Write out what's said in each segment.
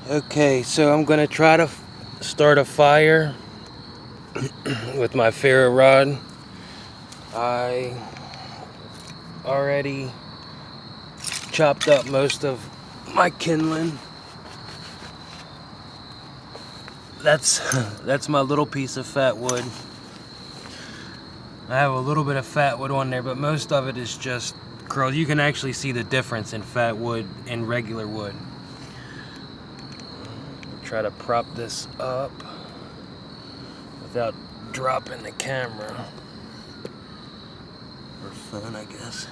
Okay, so I'm gonna try to start a fire with my ferro rod. I already chopped up most of my kindling. That's that's my little piece of fat wood. I have a little bit of fat wood on there, but most of it is just curled. You can actually see the difference in fat wood and regular wood. Try to prop this up without dropping the camera. Or phone, I guess.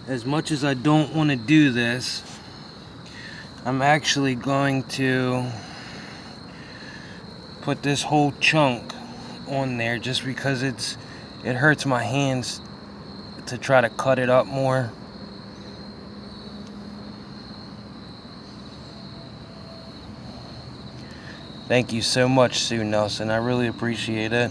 As much as I don't want to do this, I'm actually going to put this whole chunk on there just because it hurts my hands to try to cut it up more. Thank you so much, Sue Nelson. I really appreciate it.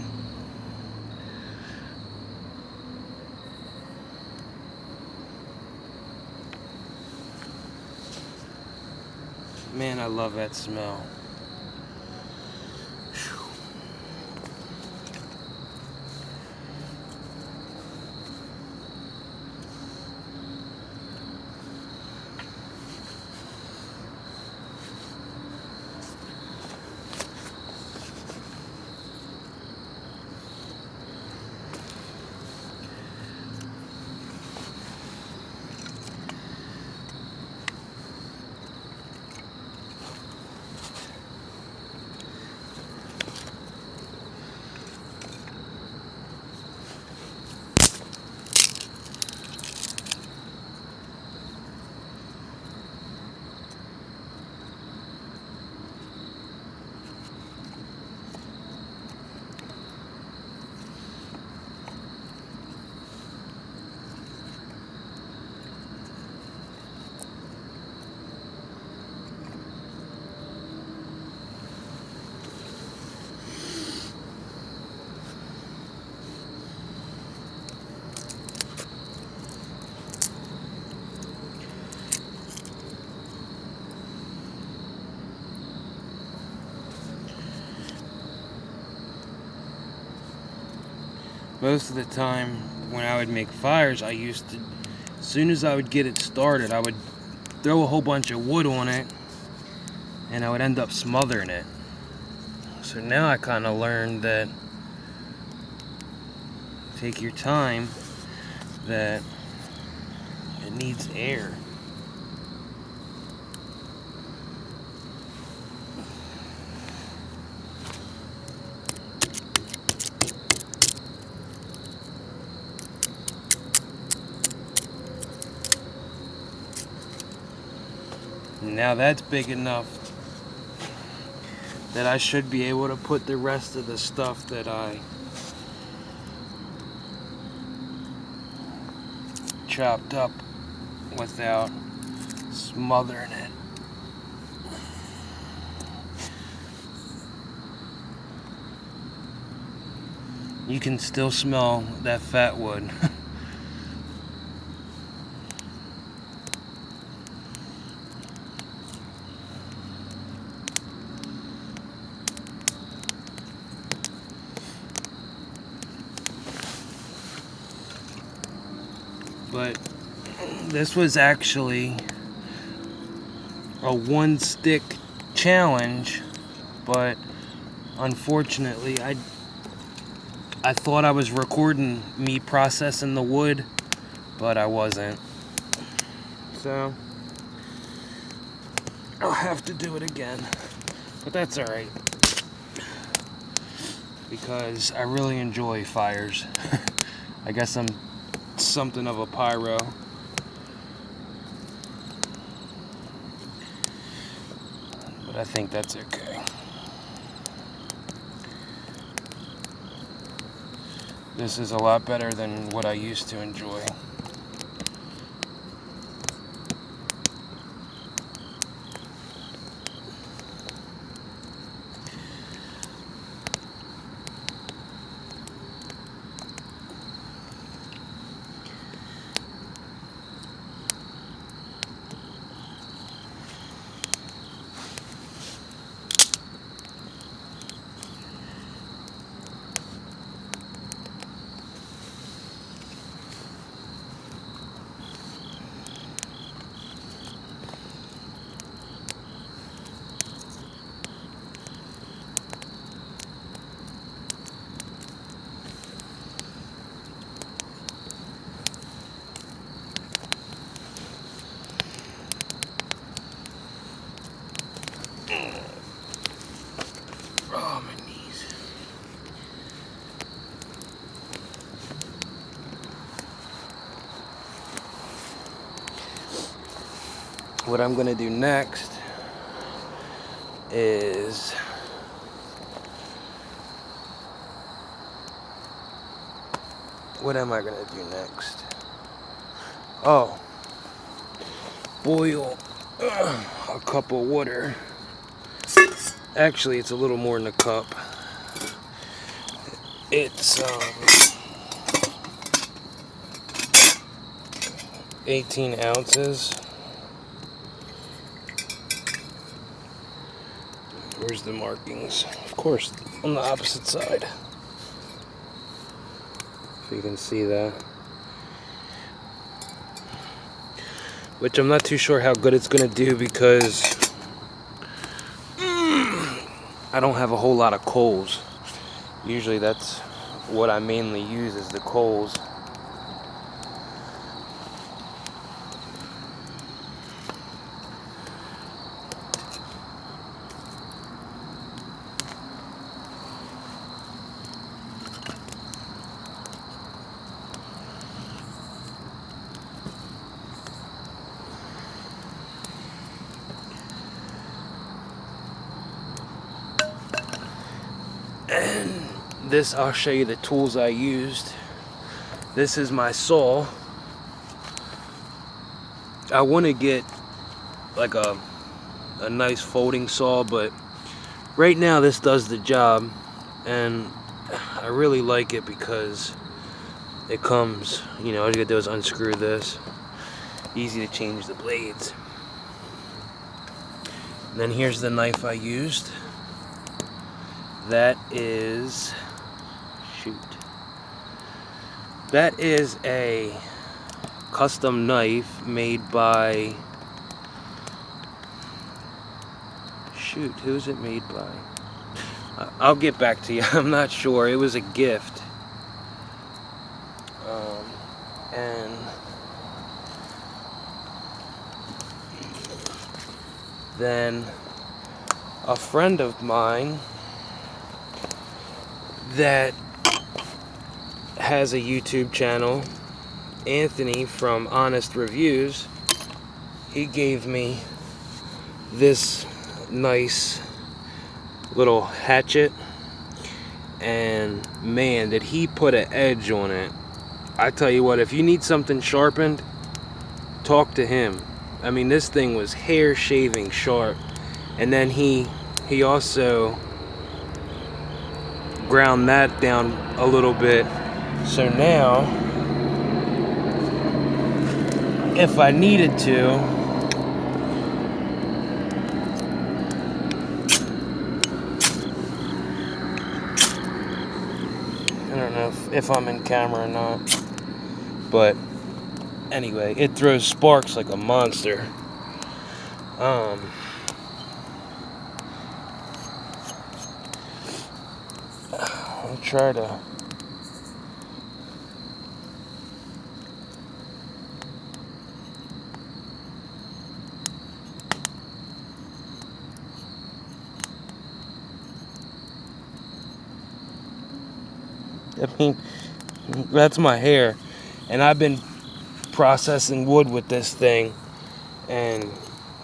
Man, I love that smell. Most of the time when I would make fires, as soon as I would get it started, I would throw a whole bunch of wood on it and I would end up smothering it. So now I kind of learned that take your time, that it needs air. Now that's big enough that I should be able to put the rest of the stuff that I chopped up without smothering it. You can still smell that fat wood. But this was actually a one stick challenge, but unfortunately I thought I was recording me processing the wood, but I wasn't. So I'll have to do it again. But that's alright, because I really enjoy fires. I guess I'm something of a pyro. But I think that's okay. This is a lot better than what I used to enjoy. Oh, my knees. What I'm gonna do next is what am I gonna do next? Oh, boil a cup of water. Actually, it's a little more than a cup. It's 18 ounces. Where's the markings? Of course, on the opposite side. If you can see that. Which I'm not too sure how good it's gonna do, because I don't have a whole lot of coals. Usually that's what I mainly use, is the coals. And this, I'll show you the tools I used. This is my saw. I want to get like a nice folding saw, but right now this does the job, and I really like it because it comes, you know, all you gotta do is unscrew this. Easy to change the blades. And then here's the knife I used. That is, that is a custom knife made by, who's it made by? I'll get back to you. I'm not sure. It was a gift. And then a friend of mine that has a YouTube channel, Anthony from Honest Reviews, he gave me this nice little hatchet, and man, did he put an edge on it. I tell you what, if you need something sharpened, talk to him. I mean, this thing was hair shaving sharp. And then he also ground that down a little bit. So now, if I needed to, I don't know if I'm in camera or not, but anyway, it throws sparks like a monster. I'll try to I mean, that's my hair. And I've been processing wood with this thing, and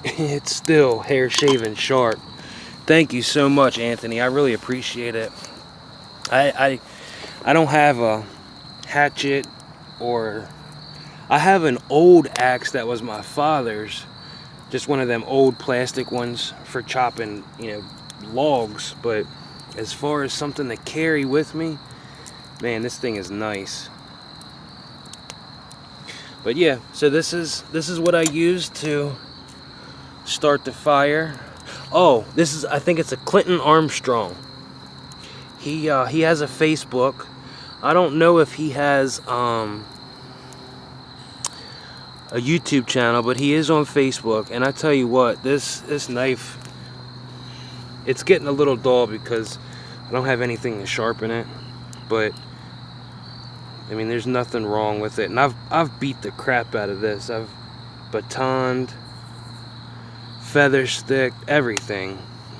it's still hair shaven sharp. Thank you so much, Anthony. I really appreciate it. I don't have a hatchet, or I have an old axe that was my father's, just one of them old plastic ones for chopping, logs. But as far as something to carry with me, man, this thing is nice. But yeah, so this is what I use to start the fire. Oh, I think it's a Clinton Armstrong. He has a Facebook. I don't know if he has a YouTube channel, but he is on Facebook. And I tell you what, this knife, it's getting a little dull because I don't have anything to sharpen it. But I mean, there's nothing wrong with it. And I've beat the crap out of this. I've batoned, feather stick, everything.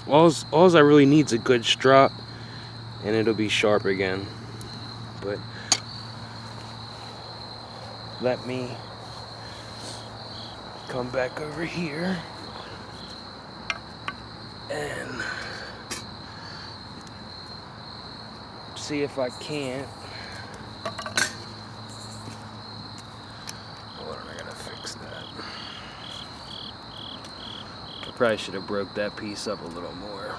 All I really need is a good strop, and it'll be sharp again. But let me come back over here and see if I can't. Hold on, I gotta fix that. I probably should have broke that piece up a little more.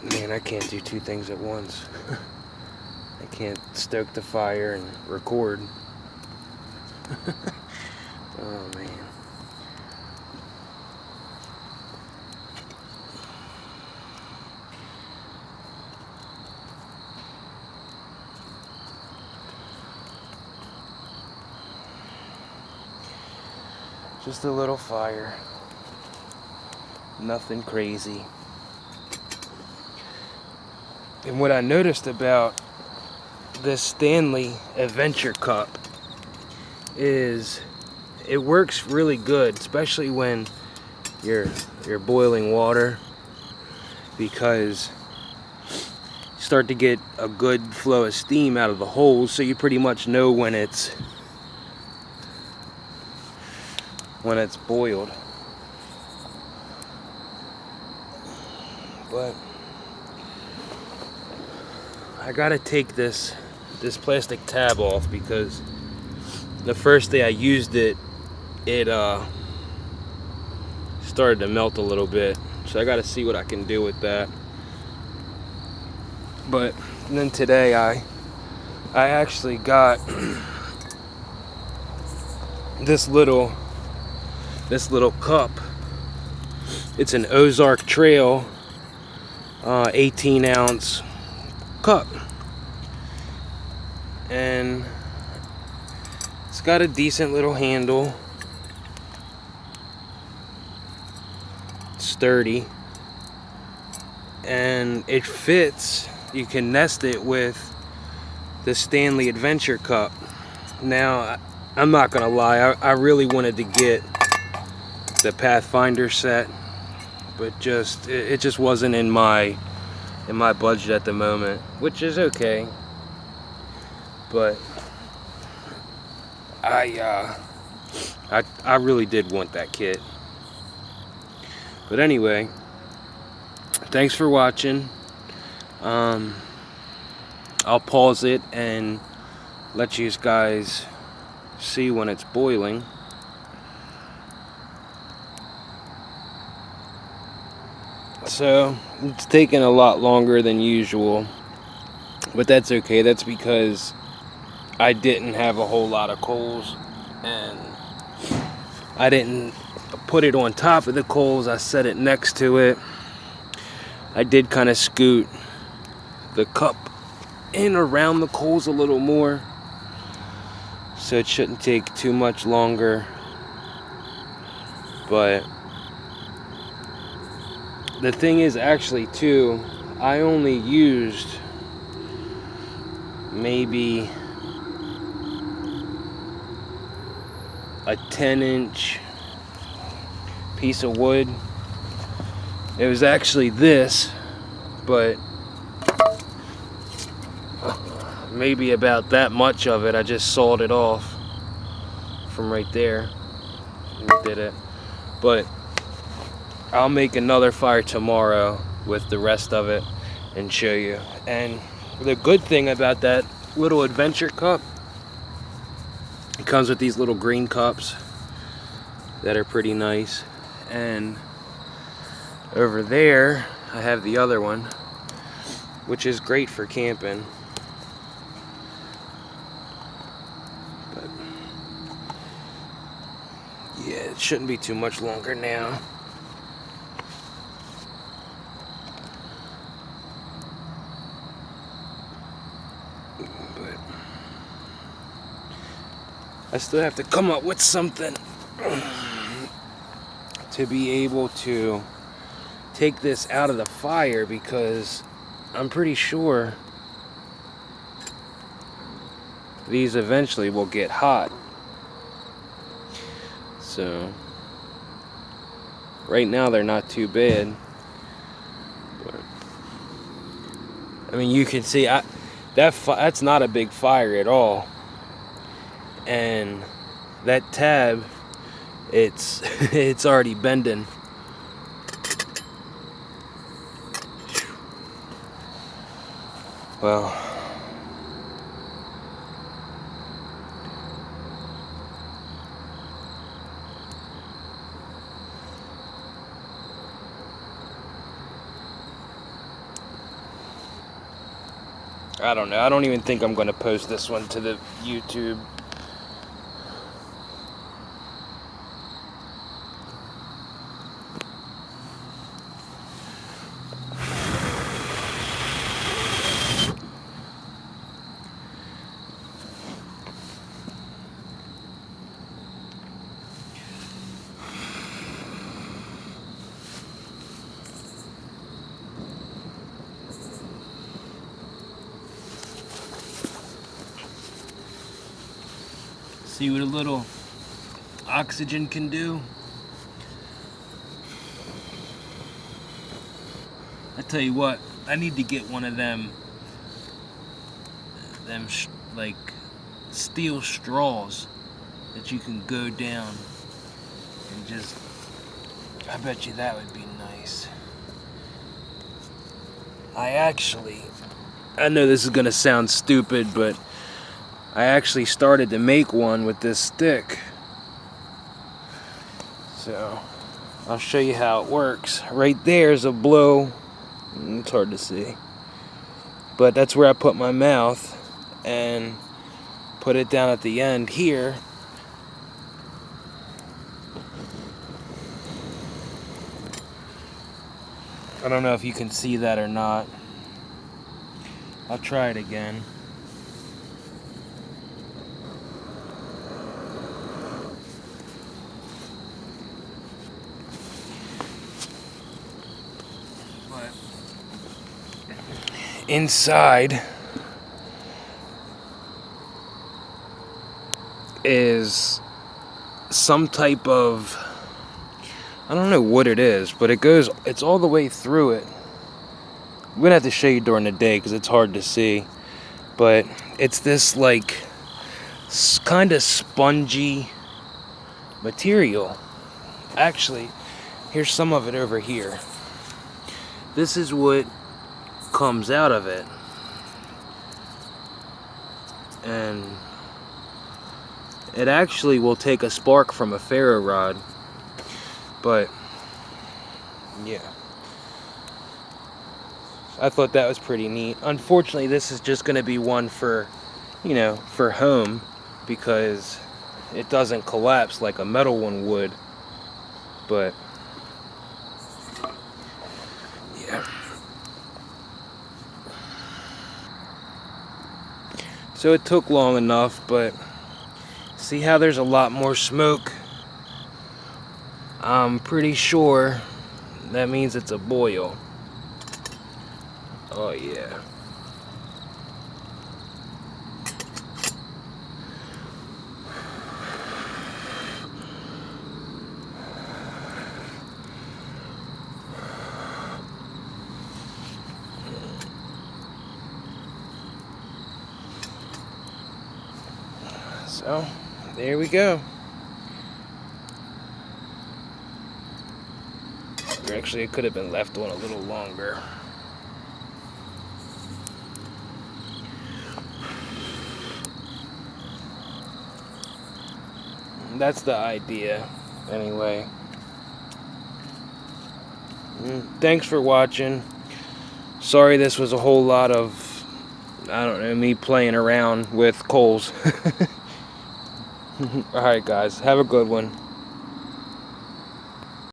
Man, I can't do two things at once. I can't stoke the fire and record. Oh man. Just a little fire. Nothing crazy. And what I noticed about this Stanley Adventure Cup is it works really good, especially when you're boiling water, because you start to get a good flow of steam out of the holes, so you pretty much know when it's boiled. But I gotta take this plastic tab off, because the first day I used it, it started to melt a little bit. So I gotta see what I can do with that. But then today I actually got this little cup. It's an Ozark Trail 18-ounce cup, and it's got a decent little handle, it's sturdy, and it fits. You can nest it with the Stanley Adventure Cup. Now, I'm not gonna lie, I really wanted to get the Pathfinder set, but it just wasn't in my budget at the moment, which is okay. But I really did want that kit. But anyway, thanks for watching. I'll pause it and let you guys see when it's boiling. So it's taking a lot longer than usual, but that's okay. That's because I didn't have a whole lot of coals, and I didn't put it on top of the coals. I set it next to it. I did kind of scoot the cup in around the coals a little more, so it shouldn't take too much longer. But the thing is, actually too, I only used maybe a 10-inch piece of wood. It was actually this, but maybe about that much of it. I just sawed it off from right there and did it. But I'll make another fire tomorrow with the rest of it and show you. And the good thing about that little adventure cup, it comes with these little green cups that are pretty nice. And over there I have the other one, which is great for camping. But yeah, it shouldn't be too much longer now. But I still have to come up with something to be able to take this out of the fire, because I'm pretty sure these eventually will get hot. So right now they're not too bad, but I mean, you can see that's not a big fire at all. And that tab, it's it's already bending. Well, I don't know. I don't even think I'm going to post this one to the YouTube. See what a little oxygen can do? I tell you what, I need to get one of them like steel straws that you can go down and just, I bet you that would be nice. I know this is gonna sound stupid, but I actually started to make one with this stick. So I'll show you how it works. Right there is a blow. It's hard to see, but that's where I put my mouth and put it down at the end here. I don't know if you can see that or not. I'll try it again. Inside is some type of, I don't know what it is, but it's all the way through it. I'm gonna have to show you during the day because it's hard to see, but it's this like kind of spongy material. Actually, here's some of it over here. This is what comes out of it, and it actually will take a spark from a ferro rod. But yeah, I thought that was pretty neat. Unfortunately, this is just going to be one for, you know, for home, because it doesn't collapse like a metal one would. But yeah. So it took long enough, but see how there's a lot more smoke? I'm pretty sure that means it's a boil. Oh yeah. So, there we go. Actually, it could have been left on a little longer. That's the idea, anyway. Thanks for watching. Sorry this was a whole lot of, I don't know, me playing around with coals. Alright guys, have a good one.